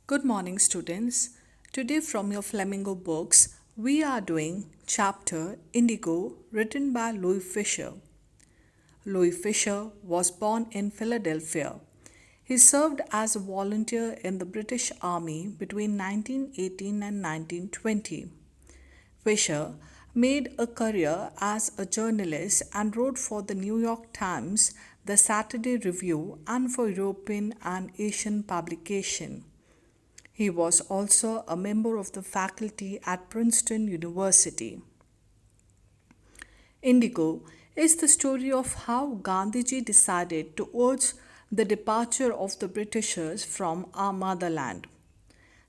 Good morning, students. Today, from your Flamingo books, we are doing chapter Indigo, written by Louis Fisher. Louis Fisher was born in Philadelphia. He served as a volunteer in the British Army between 1918 and 1920. Fisher made a career as a journalist and wrote for the New York Times, the Saturday Review, and for European and Asian publication. He was also a member of the faculty at Princeton University. Indigo is the story of how Gandhiji decided to urge the departure of the Britishers from our motherland.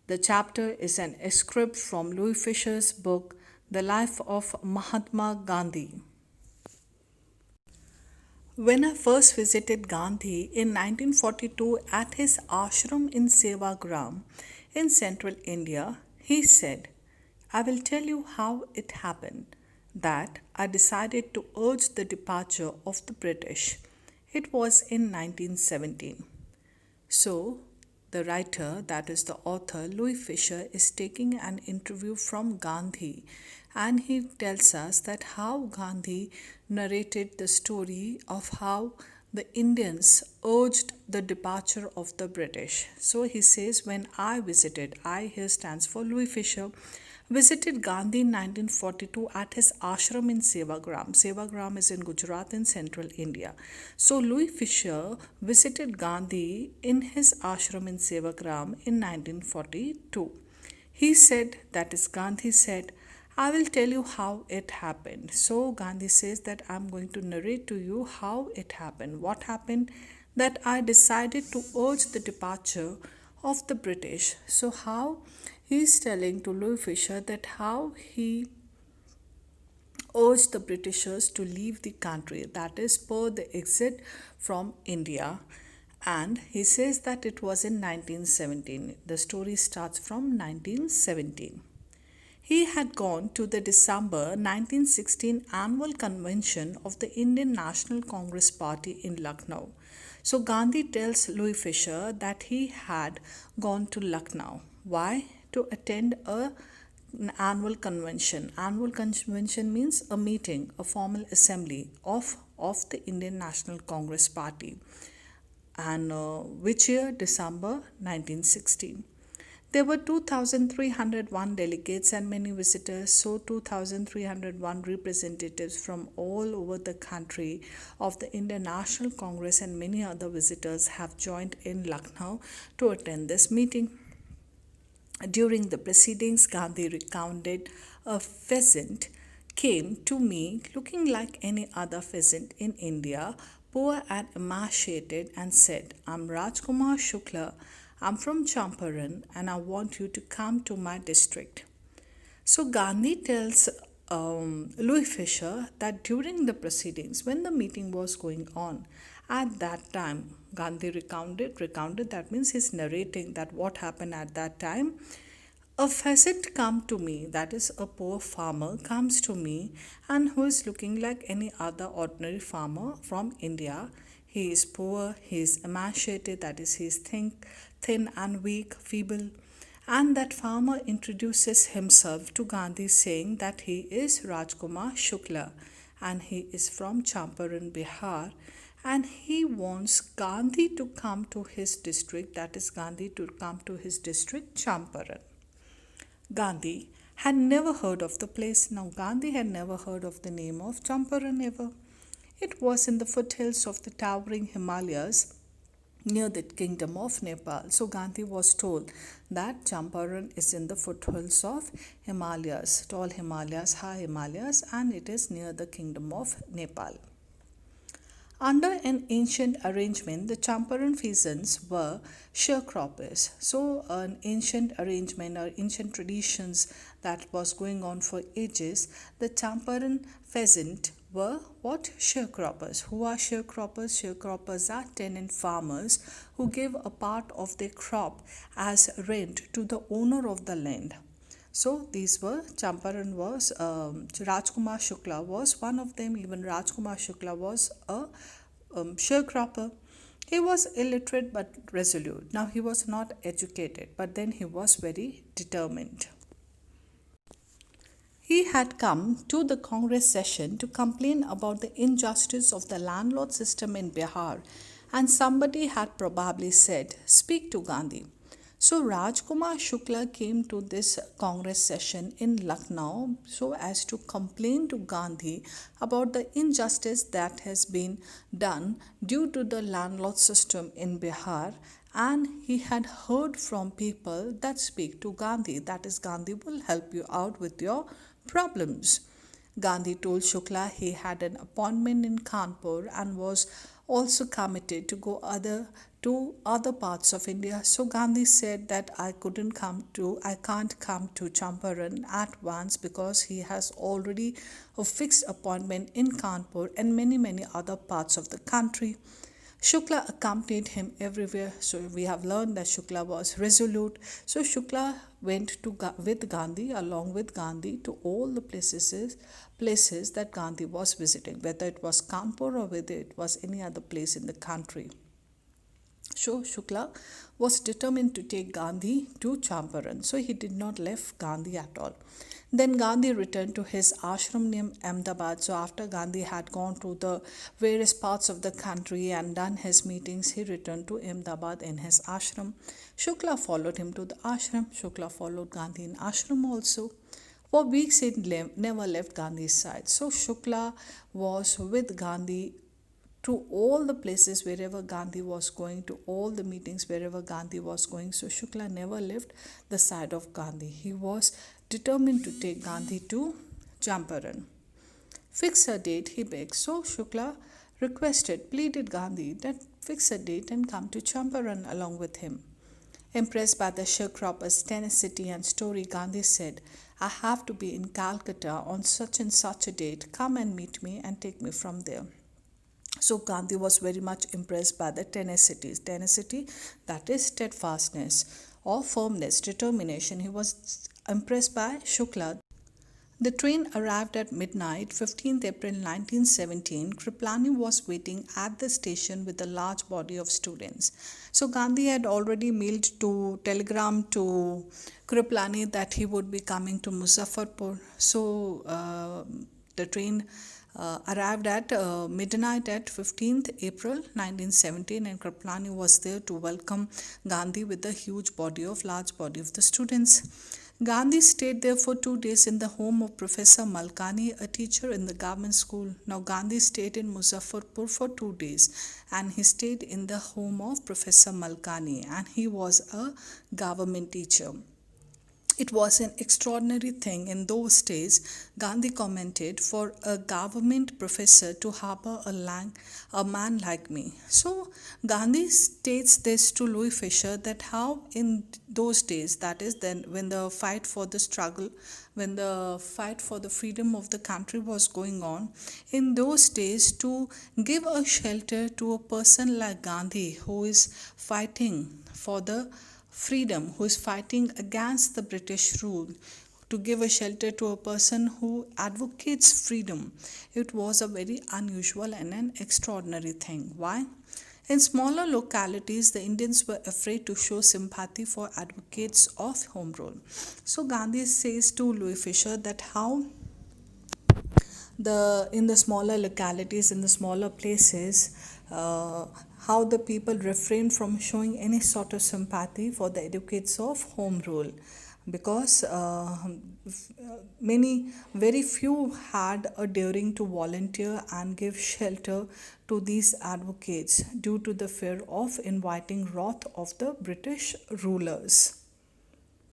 The chapter is an excerpt from Louis Fisher's book, The Life of Mahatma Gandhi. When I first visited Gandhi in 1942 at his ashram in Sevagram in central India, he said, I will tell you how it happened that I decided to urge the departure of the British. It was in 1917. So, the writer, that is the author, Louis Fisher, is taking an interview from Gandhi, and he tells us that how Gandhi narrated the story of how the Indians urged the departure of the British. So he says, when I visited, I here stands for Louis Fisher, visited Gandhi in 1942 at his ashram in Sevagram. Sevagram is in Gujarat in central India. So Louis Fisher visited Gandhi in his ashram in Sevagram in 1942. He said, that is Gandhi said, I will tell you how it happened. So Gandhi says that I'm going to narrate to you how it happened. What happened? That I decided to urge the departure of the British. So how he is telling to Louis Fisher that how he urged the Britishers to leave the country, that is per the exit from India. And he says that it was in 1917. The story starts from 1917. He had gone to the December 1916 annual convention of the Indian National Congress Party in Lucknow. So Gandhi tells Louis Fisher that he had gone to Lucknow. Why? To attend an annual convention. Annual convention means a meeting, a formal assembly of the Indian National Congress Party. And which year? December 1916. There were 2,301 delegates and many visitors, so 2,301 representatives from all over the country of the Indian National Congress and many other visitors have joined in Lucknow to attend this meeting. During the proceedings, Gandhi recounted a pheasant came to me looking like any other pheasant in India, poor and emaciated, and said, I'm Rajkumar Shukla. I'm from Champaran and I want you to come to my district. So Gandhi tells Louis Fisher that during the proceedings, when the meeting was going on, at that time, Gandhi recounted, that means he's narrating that what happened at that time. A pheasant come to me, that is a poor farmer comes to me and who is looking like any other ordinary farmer from India. He is poor, he is emaciated, that is he is thin and weak, feeble. And that farmer introduces himself to Gandhi saying that he is Rajkumar Shukla and he is from Champaran, Bihar, and he wants Gandhi to come to his district, that is Gandhi to come to his district Champaran. Gandhi had never heard of the place. Now Gandhi had never heard of the name of Champaran ever. It was in the foothills of the towering Himalayas near the kingdom of Nepal. So Gandhi was told that Champaran is in the foothills of Himalayas, tall Himalayas, high Himalayas, and it is near the kingdom of Nepal. Under an ancient arrangement, the Champaran pheasants were sharecroppers. So, an ancient arrangement or ancient traditions that was going on for ages, the Champaran pheasant were what? Sharecroppers. Who are sharecroppers? Sharecroppers are tenant farmers who give a part of their crop as rent to the owner of the land. So these were, Champaran was, Rajkumar Shukla was one of them. Even Rajkumar Shukla was a sharecropper. He was illiterate but resolute. Now, he was not educated, but then he was very determined. He had come to the Congress session to complain about the injustice of the landlord system in Bihar, and somebody had probably said, "Speak to Gandhi." So Rajkumar Shukla came to this Congress session in Lucknow so as to complain to Gandhi about the injustice that has been done due to the landlord system in Bihar, and he had heard from people that speak to Gandhi, that is, Gandhi will help you out with your problems. Gandhi told Shukla he had an appointment in Kanpur and was also committed to other parts of India. So Gandhi said that I can't come to Champaran at once because he has already a fixed appointment in Kanpur and many other parts of the country. Shukla accompanied him everywhere. So we have learned that Shukla was resolute. So Shukla went with Gandhi, along with Gandhi, to all the places that Gandhi was visiting, whether it was Kanpur or whether it was any other place in the country. So Shukla was determined to take Gandhi to Champaran. So he did not leave Gandhi at all. Then Gandhi returned to his ashram near Ahmedabad. So after Gandhi had gone to the various parts of the country and done his meetings, he returned to Ahmedabad in his ashram. Shukla followed him to the ashram. Shukla followed Gandhi in ashram also. For weeks he never left Gandhi's side. So Shukla was with Gandhi to all the places wherever Gandhi was going, to all the meetings wherever Gandhi was going. So Shukla never left the side of Gandhi. He was determined to take Gandhi to Champaran. Fix a date, he begged. So Shukla pleaded Gandhi that fix a date and come to Champaran along with him. Impressed by the sharecropper's tenacity and story, Gandhi said, "I have to be in Calcutta on such and such a date. Come and meet me and take me from there." So Gandhi was very much impressed by the tenacity. Tenacity, that is steadfastness or firmness, determination. He was impressed by Shukla. The train arrived at midnight, 15th April 1917. Kriplani was waiting at the station with a large body of students. So Gandhi had already mailed to telegram to Kriplani that he would be coming to Muzaffarpur. So the train arrived at midnight at 15th April 1917, and Kriplani was there to welcome Gandhi with a large body of the students. Gandhi stayed there for 2 days in the home of Professor Malkani, a teacher in the government school. Now Gandhi stayed in Muzaffarpur for 2 days, and he stayed in the home of Professor Malkani, and he was a government teacher. It was an extraordinary thing in those days, Gandhi commented, for a government professor to harbor a man like me. So Gandhi states this to Louis Fisher, that how in those days, that is then when the fight for the freedom of the country was going on, in those days, to give a shelter to a person like Gandhi, who is fighting for the freedom, who is fighting against the British rule, to give a shelter to a person who advocates freedom, it was a very unusual and an extraordinary thing. Why? In smaller localities, the Indians were afraid to show sympathy for advocates of home rule. So Gandhi says to Louis Fisher that how in the smaller localities, in the smaller places, how the people refrain from showing any sort of sympathy for the advocates of home rule, because very few had a daring to volunteer and give shelter to these advocates due to the fear of inviting wrath of the British rulers.